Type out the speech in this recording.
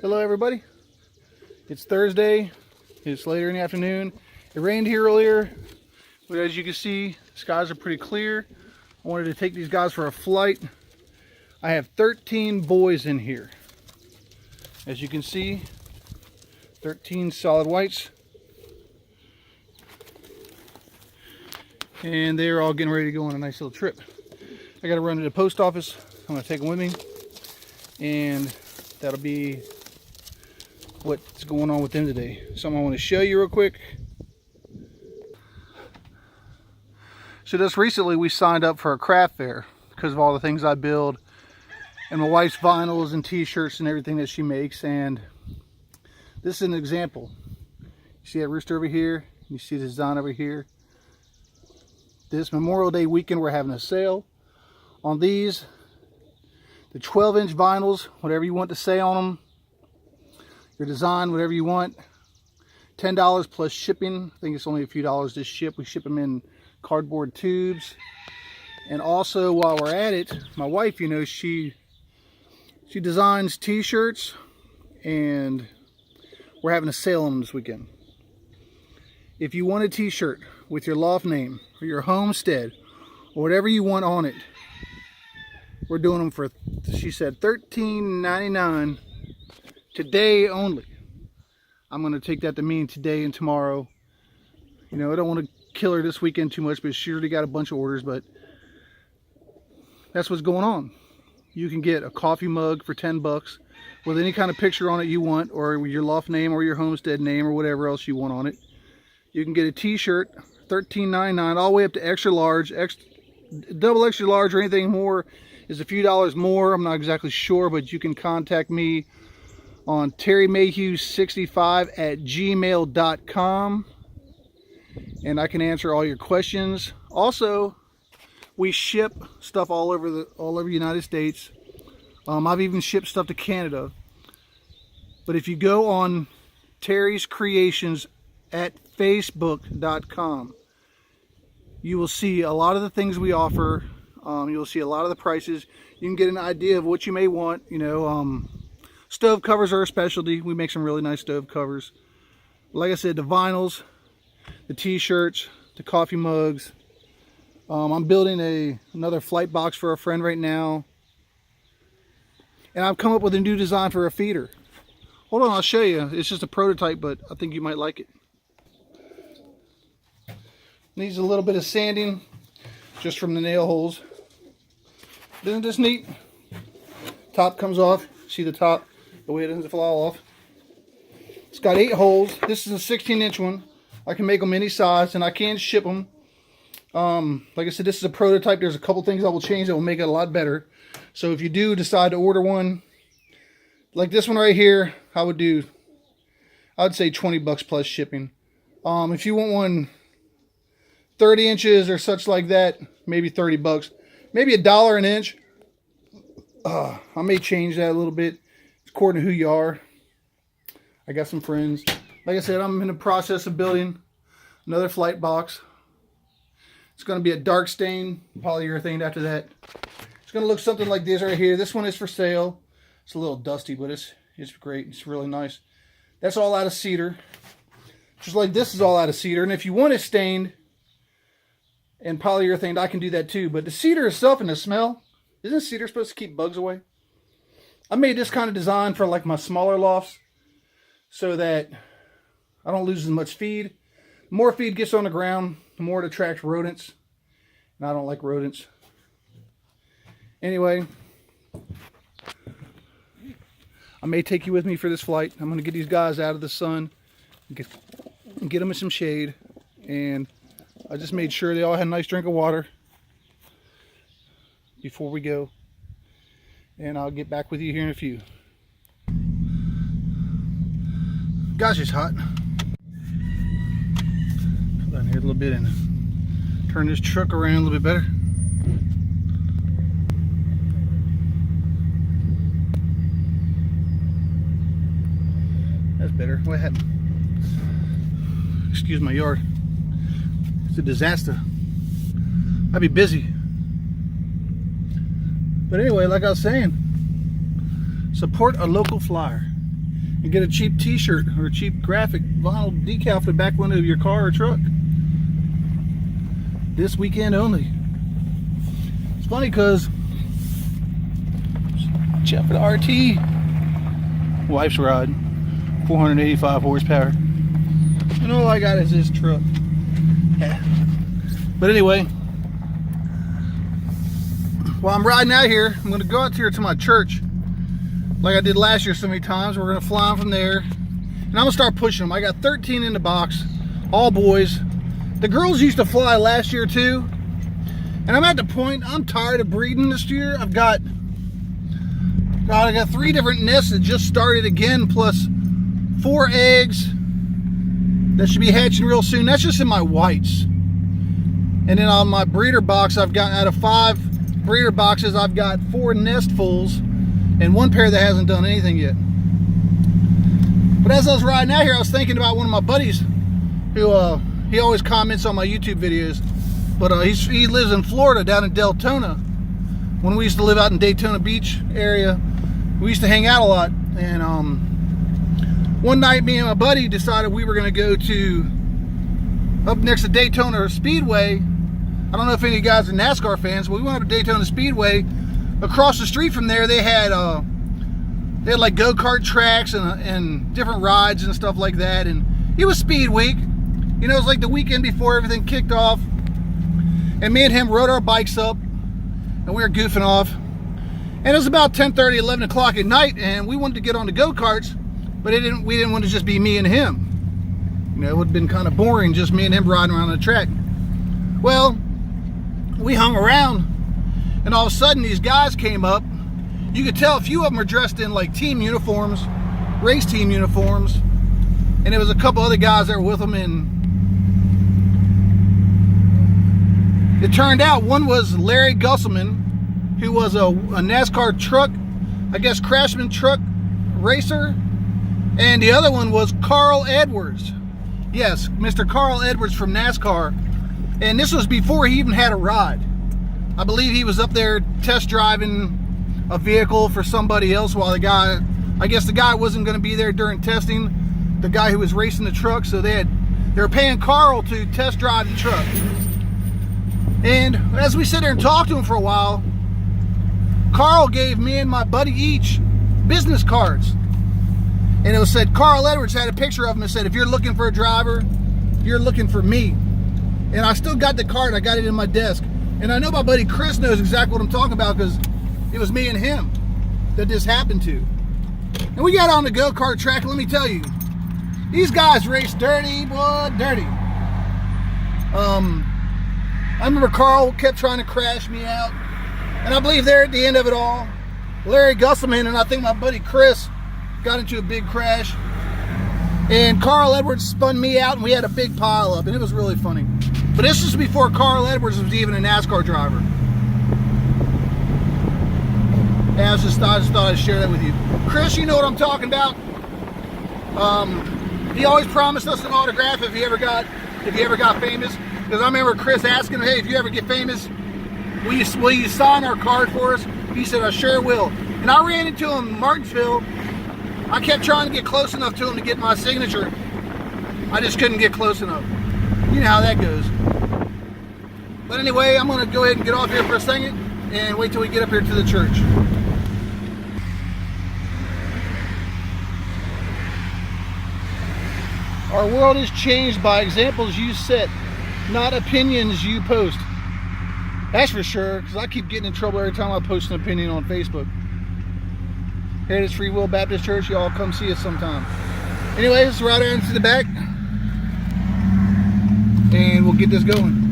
Hello everybody, it's Thursday, it's later in the afternoon. It rained here earlier, but as you can see, skies are pretty clear. I wanted to take these guys for a flight. I have 13 boys in here. As you can see, 13 solid whites. And they're all getting ready to go on a nice little trip. I gotta run to the post office. I'm gonna take them with me, and that'll be what's going on with them today. Something I want to show you real quick. So just recently we signed up for a craft fair because of all the things I build and my wife's vinyls and t-shirts and everything that she makes. And this is an example. You see that rooster over here? You see the design over here? This Memorial Day weekend we're having a sale on these. The 12-inch vinyls, whatever you want to say on them. Your design, whatever you want. $10 plus shipping. I think it's only a few dollars to ship. We ship them in cardboard tubes. And also, while we're at it, my wife, you know, she designs t-shirts, and we're having a sale on them this weekend. If you want a t-shirt with your loft name or your homestead or whatever you want on it, we're doing them for, she said, $13.99 today only. I'm going to take that to mean today and tomorrow. You know, I don't want to kill her this weekend too much, but she already got a bunch of orders. But that's what's going on. You can get a coffee mug for 10 bucks with any kind of picture on it you want, or your loft name or your homestead name or whatever else you want on it. You can get a t-shirt, $13.99, all the way up to extra large, double extra large, or anything more is a few dollars more. I'm not exactly sure, but you can contact me on terrymayhew65@gmail.com, and I can answer all your questions. Also, we ship stuff all over the United States. I've even shipped stuff to Canada. But if you go on Terry's Creations at facebook.com, you will see a lot of the things we offer. You'll see a lot of the prices. You can get an idea of what you may want. You know, stove covers are a specialty. We make some really nice stove covers. Like I said, the vinyls, the t-shirts, the coffee mugs. I'm building another flight box for a friend right now. And I've come up with a new design for a feeder. Hold on, I'll show you. It's just a prototype, but I think you might like it. Needs a little bit of sanding just from the nail holes. Isn't this neat? Top comes off. See the top? The way it doesn't fall off. It's got 8 holes. This is a 16-inch one. I can make them any size, and I can ship them. Like I said, this is a prototype. There's a couple things I will change that will make it a lot better. So if you do decide to order one, like this one right here, I would say 20 bucks plus shipping. If you want one 30 inches or such like that, maybe 30 bucks. Maybe $1 an inch. I may change that a little bit according to who you are. I got some friends. Like I said, I'm in the process of building another flight box. It's going to be a dark stain polyurethane after that. It's going to look something like this right here. This one is for sale. It's a little dusty, but it's great. It's really nice. That's all out of cedar. Just like this is all out of cedar. And if you want it stained and polyurethane, I can do that too. But the cedar itself and the smell, isn't cedar supposed to keep bugs away? I made this kind of design for like my smaller lofts so that I don't lose as much feed. The more feed gets on the ground, the more it attracts rodents. And I don't like rodents. Anyway, I may take you with me for this flight. I'm going to get these guys out of the sun and get them in some shade. And I just made sure they all had a nice drink of water before we go. And I'll get back with you here in a few. Gosh, it's hot. Put down here a little bit and turn this truck around a little bit better. That's better. What happened? Excuse my yard. It's a disaster. I'd be busy. But anyway, like I was saying, support a local flyer. and get a cheap t-shirt or a cheap graphic vinyl decal for the back window of your car or truck. This weekend only. It's funny because check for the RT, wife's ride, 485 horsepower, and all I got is this truck. Yeah. But anyway, while I'm riding out here, I'm going to go out here to my church like I did last year so many times. We're going to fly them from there, and I'm going to start pushing them. I got 13 in the box, all boys. The girls used to fly last year too, and I'm at the point I'm tired of breeding this year. I got 3 different nests that just started again, plus 4 eggs that should be hatching real soon. That's just in my whites. And then on my breeder box, I've got, out of 5 breeder boxes, I've got 4 nestfuls and 1 pair that hasn't done anything yet. But as I was riding out here, I was thinking about one of my buddies who he always comments on my YouTube videos, but he lives in Florida, down in Deltona. When we used to live out in Daytona Beach area, we used to hang out a lot. And one night, me and my buddy decided we were going to go to up next to Daytona Speedway. I don't know if any of you guys are NASCAR fans, but we went up to Daytona Speedway. Across the street from there, they had like go-kart tracks and different rides and stuff like that. And it was Speed Week. You know, it was like the weekend before everything kicked off. And me and him rode our bikes up, and we were goofing off. And it was about 10:30, 11 o'clock at night, and we wanted to get on the go-karts, but we didn't want to just be me and him. You know, it would have been kind of boring just me and him riding around the track. Well, we hung around, and all of a sudden these guys came up. You could tell a few of them were dressed in like team uniforms, race team uniforms, and there was a couple other guys that were with them. And it turned out one was Larry Gusselman, who was a NASCAR truck, I guess Craftsman truck racer, and the other one was Carl Edwards. Yes, Mr. Carl Edwards from NASCAR. And this was before he even had a ride. I believe he was up there test driving a vehicle for somebody else while the guy wasn't going to be there during testing, the guy who was racing the truck, so they were paying Carl to test drive the truck. And as we sit there and talk to him for a while, Carl gave me and my buddy each business cards. And it said, Carl Edwards had a picture of him and said, if you're looking for a driver, you're looking for me. And I still got the card. I got it in my desk. And I know my buddy Chris knows exactly what I'm talking about, because it was me and him that this happened to. And we got on the go-kart track, and let me tell you, these guys race dirty, boy, dirty. I remember Carl kept trying to crash me out. And I believe there at the end of it all, Larry Gusselman and I think my buddy Chris got into a big crash. And Carl Edwards spun me out, and we had a big pile up, and it was really funny. But this was before Carl Edwards was even a NASCAR driver. And I just thought I'd share that with you. Chris, you know what I'm talking about. He always promised us an autograph if he ever got famous. Because I remember Chris asking him, hey, if you ever get famous, will you sign our card for us? He said, I sure will. And I ran into him in Martinsville. I kept trying to get close enough to him to get my signature. I just couldn't get close enough. You know how that goes. But anyway, I'm going to go ahead and get off here for a second and wait till we get up here to the church. Our world is changed by examples you set, not opinions you post. That's for sure, because I keep getting in trouble every time I post an opinion on Facebook. Here it is, Free Will Baptist Church. Y'all come see us sometime. Anyways, right into the back, and we'll get this going.